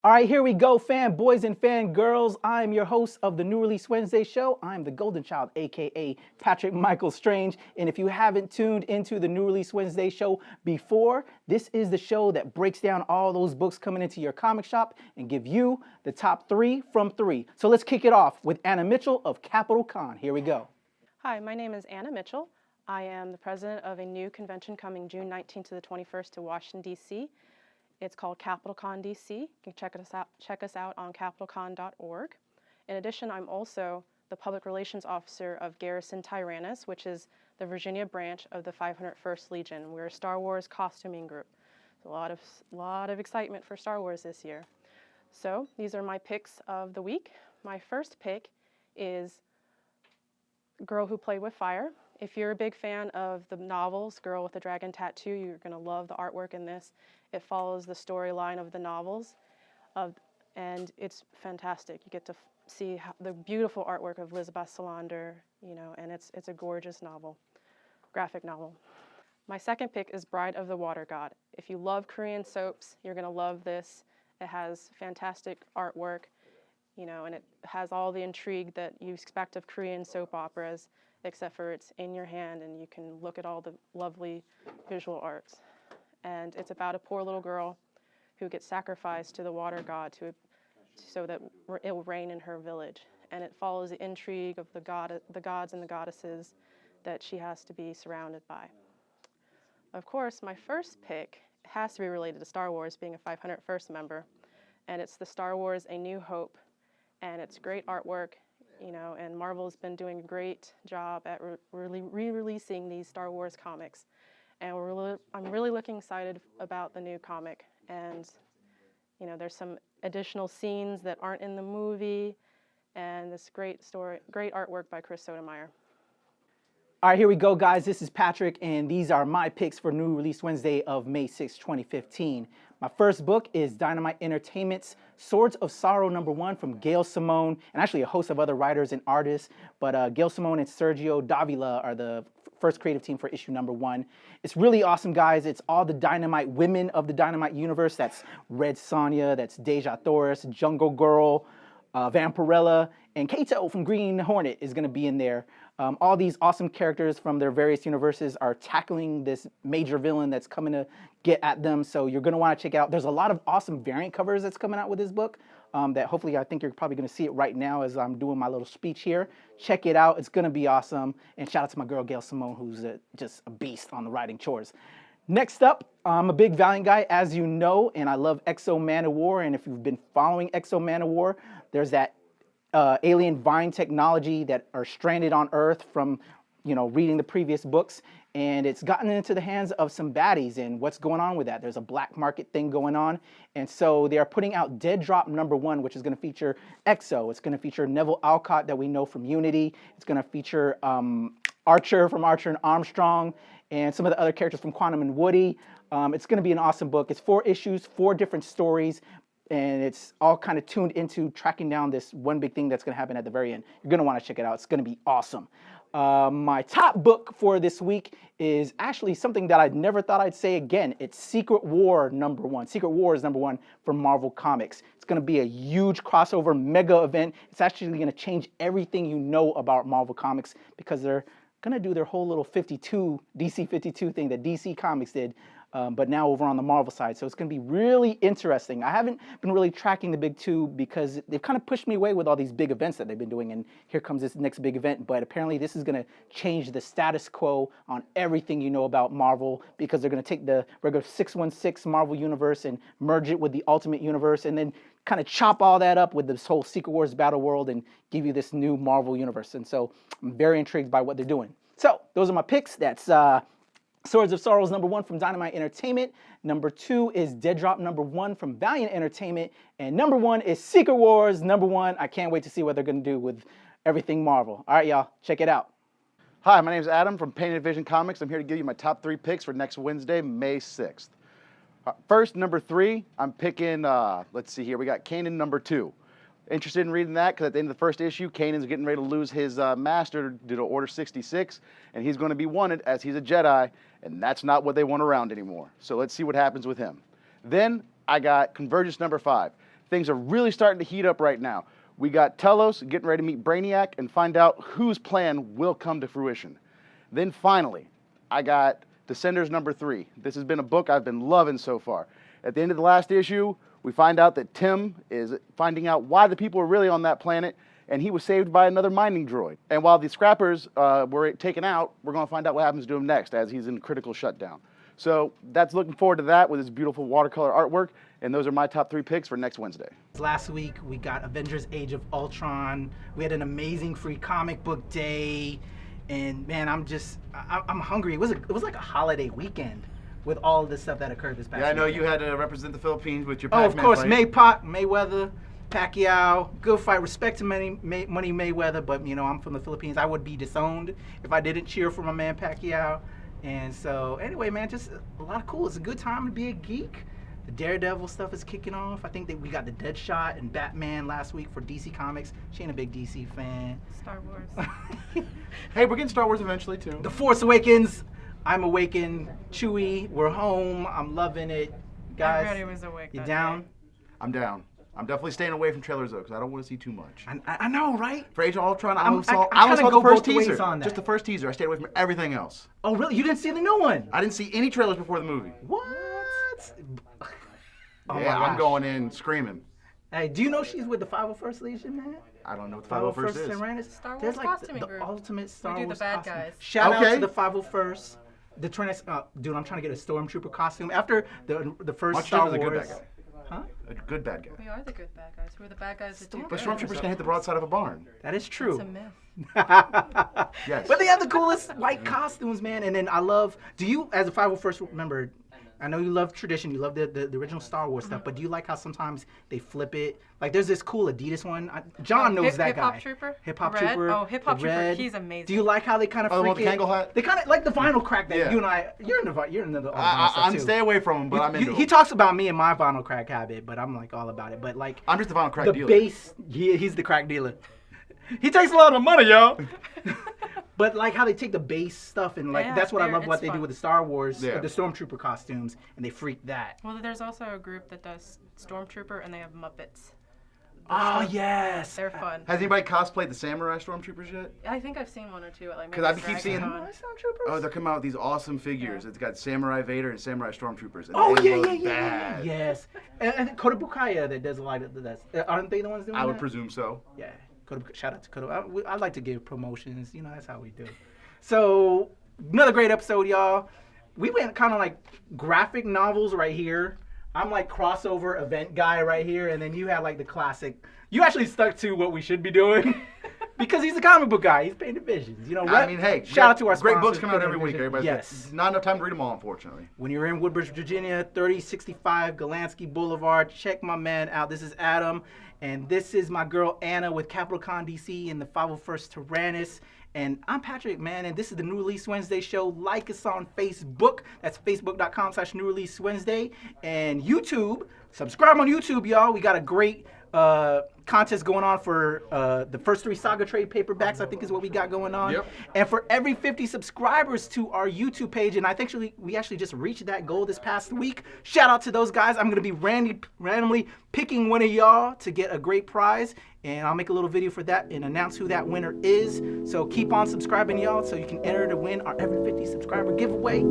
All right, here we go, fanboys and fangirls. I'm your host of the New Release Wednesday show. I'm the Golden Child, aka Patrick Michael Strange. And if you haven't tuned into the New Release Wednesday show before, this is the show that breaks down all those books coming into your comic shop and give you the top 3 from 3. So let's kick it off with Anna Mitchell of Capital Con. Here we go. Hi, my name is Anna Mitchell. I am the president of a new convention coming June 19th to the 21st to Washington, D.C. It's called CapitalCon DC. You can check us out on capitalcon.org. In addition, I'm also the public relations officer of Garrison Tyrannus, which is the Virginia branch of the 501st Legion. We're a Star Wars costuming group. There's a lot of excitement for Star Wars this year. So these are my picks of the week. My first pick is Girl Who Played with Fire. If you're a big fan of the novels, Girl with the Dragon Tattoo, you're going to love the artwork in this. It follows the storyline of the novels, and it's fantastic. You get to see the beautiful artwork of Lisbeth Salander, and it's a gorgeous novel, graphic novel. My second pick is Bride of the Water God. If you love Korean soaps, you're going to love this. It has fantastic artwork, and it has all the intrigue that you expect of Korean soap operas, except for it's in your hand and you can look at all the lovely visual arts. And it's about a poor little girl who gets sacrificed to the water god so that it will rain in her village. And it follows the intrigue of the gods and the goddesses that she has to be surrounded by. Of course, my first pick has to be related to Star Wars, being a 501st member. And it's the Star Wars A New Hope. And it's great artwork, and Marvel's been doing a great job at re-releasing these Star Wars comics. And I'm really looking excited about the new comic. And, there's some additional scenes that aren't in the movie, and this great artwork by Chris Sotomayor. All right, here we go, guys. This is Patrick, and these are my picks for New Release Wednesday of May 6, 2015. My first book is Dynamite Entertainment's Swords of Sorrow #1 from Gail Simone, and actually a host of other writers and artists, but Gail Simone and Sergio Davila are the first creative team for issue #1. It's really awesome, guys. It's all the Dynamite women of the Dynamite universe. That's Red Sonja, that's Deja Thoris, Jungle Girl, Vampirella, and Kato from Green Hornet is going to be in there. All these awesome characters from their various universes are tackling this major villain that's coming to get at them, so you're going to want to check it out. There's a lot of awesome variant covers that's coming out with this book that hopefully I think you're probably going to see it right now as I'm doing my little speech here. Check it out. It's going to be awesome. And shout out to my girl Gail Simone, who's just a beast on the writing chores. Next up, I'm a big Valiant guy, as you know, and I love Exo Man-O-War. And if you've been following Exo Man-O-War, there's that alien vine technology that are stranded on Earth from, reading the previous books, and it's gotten into the hands of some baddies. And what's going on with that? There's a black market thing going on, and so they are putting out Dead Drop #1, which is going to feature Exo. It's going to feature Neville Alcott that we know from Unity. It's going to feature Archer from Archer and Armstrong, and some of the other characters from Quantum and Woody. It's going to be an awesome book. It's 4 issues, 4 different stories, and it's all kind of tuned into tracking down this one big thing that's going to happen at the very end. You're going to want to check it out. It's going to be awesome. My top book for this week is actually something that I never thought I'd say again. It's Secret War #1. Secret War is #1 from Marvel Comics. It's going to be a huge crossover mega event. It's actually going to change everything you know about Marvel Comics because they're going to do their whole little DC 52 thing that DC Comics did, but now over on the Marvel side. So it's going to be really interesting. I haven't been really tracking the big 2 because they've kind of pushed me away with all these big events that they've been doing, and here comes this next big event. But apparently this is going to change the status quo on everything you know about Marvel, because they're going to take the regular 616 Marvel universe and merge it with the Ultimate Universe, and then kind of chop all that up with this whole Secret Wars battle world and give you this new Marvel universe. And so I'm very intrigued by what they're doing. So those are my picks. That's Swords of Sorrows #1 from Dynamite Entertainment. #2 is Dead Drop #1 from Valiant Entertainment. And #1 is Secret Wars #1. I can't wait to see what they're going to do with everything Marvel. All right, y'all, check it out. Hi, my name is Adam from Painted Vision Comics. I'm here to give you my top 3 picks for next Wednesday, May 6th. First, #3, I'm picking, let's see here, we got Kanan #2. Interested in reading that because at the end of the first issue, Kanan's getting ready to lose his master due to Order 66, and he's going to be wanted as he's a Jedi, and that's not what they want around anymore. So let's see what happens with him. Then I got Convergence #5. things are really starting to heat up right now. We got Telos getting ready to meet Brainiac and find out whose plan will come to fruition. Then finally, I got Descenders number 3. This has been a book I've been loving so far. At the end of the last issue, we find out that Tim is finding out why the people are really on that planet, and he was saved by another mining droid. And while the scrappers were taken out, we're going to find out what happens to him next as he's in critical shutdown. So that's looking forward to that with his beautiful watercolor artwork, and those are my top 3 picks for next Wednesday. Last week, we got Avengers Age of Ultron. We had an amazing free comic book day. And man, I'm hungry. It was like a holiday weekend with all of the stuff that occurred this past Yeah, I know weekend. you had to represent the Philippines with your Oh, of Pac-Man course, fight. Mayweather, Pacquiao, good fight. Respect to Money Mayweather, but you know, I'm from the Philippines. I would be disowned if I didn't cheer for my man Pacquiao. And so, anyway, man, just a lot of cool. It's a good time to be a geek. The Daredevil stuff is kicking off. I think that we got the Deadshot and Batman last week for DC Comics. She ain't a big DC fan. Star Wars. Hey, we're getting Star Wars eventually too. The Force Awakens. I'm awakened. Chewie, we're home. I'm loving it. Guys, Everybody was awake you that down? day. I'm down. I'm definitely staying away from trailers though, because I don't want to see too much. I know, right? For Age of Ultron, I I'm- only saw I kinda the go first both ways teaser. on that. Just the first teaser. I stayed away from everything else. Oh, really? You didn't see the new one? I didn't see any trailers before the movie. What? Oh Yeah, my I'm gosh. going in screaming. Hey, do you know she's with the 501st Legion, man? I don't know what the 501st is. Tyrannus. Star Wars There's like costuming the group. ultimate Star We do the Wars bad costume. guys. Shout out Okay. to the 501st. The Tyrannus, dude, I'm trying to get a Stormtrooper costume after the first Munch Star is a good Wars. bad guy. Huh? A good bad guy. We are the good bad guys. We're the bad guys that do But good. stormtroopers can hit the broadside of a barn. That is true. It's a myth. Yes. But they have the coolest white costumes, man. And then I love. Do you, as a 501st member, I know you love tradition. You love the original Star Wars stuff. But do you like how sometimes they flip it? Like there's this cool Adidas one. John knows that Hip Hop guy. Trooper? Hip Hop Red? Trooper. Oh, Hip Hop the Trooper, red. he's amazing. Do you like how they kind of Oh, the freak one with the it? Kangol hat? They kind of like the vinyl crack that Yeah. you and I. You're in the all the vinyl stuff I'm too. stay away from him, but I'm into He him. talks about me and my vinyl crack habit, but I'm like all about it. But like I'm just a vinyl crack the dealer. bass, he's the crack dealer. He takes a lot of money, y'all. But like how they take the bass stuff and like Yeah, that's what I they're- love what it's they do fun. with the Star Wars, Yeah. the Stormtrooper costumes, and they freak that. Well, there's also a group that does Stormtrooper, and they have Muppets. Oh yes. They're fun. Has anybody cosplayed the samurai stormtroopers yet? I think I've seen one or two at like. 'Cause maybe I keep seeing- Dragon Con. Oh, they're coming out with these awesome figures. It's got Samurai Vader and Samurai Stormtroopers. And Oh they yeah, look yeah, yeah, bad. yes. And Kota Bukaya that does a lot of that. Aren't they the ones doing I would that? presume so. Yeah. Shout out to Kota. I like to give promotions. You know, that's how we do. So another great episode, y'all. We went kind of like graphic novels right here. I'm like crossover event guy right here, and then you had like the classic. You actually stuck to what we should be doing because he's a comic book guy. He's painted visions. You know, I mean, hey, shout out to our great books sponsors, coming out Painted every week. Vision. Everybody, Yes. not enough time to read them all, unfortunately. When you're in Woodbridge, Virginia, 3065 Golansky Boulevard, check my man out. This is Adam, and this is my girl Anna with Capital Con DC and the 501st Tyrannus. And I'm Patrick, man, and this is the New Release Wednesday show. Like us on Facebook. That's facebook.com/New Release Wednesday. And YouTube. Subscribe on YouTube, y'all. We got a great contest going on for the first 3 Saga trade paperbacks, I think is what we got going on. Yep. And for every 50 subscribers to our YouTube page, and I think we actually just reached that goal this past week. Shout out to those guys. I'm going to be randomly picking one of y'all to get a great prize. And I'll make a little video for that and announce who that winner is. So keep on subscribing, y'all, so you can enter to win our every 50 subscriber giveaway.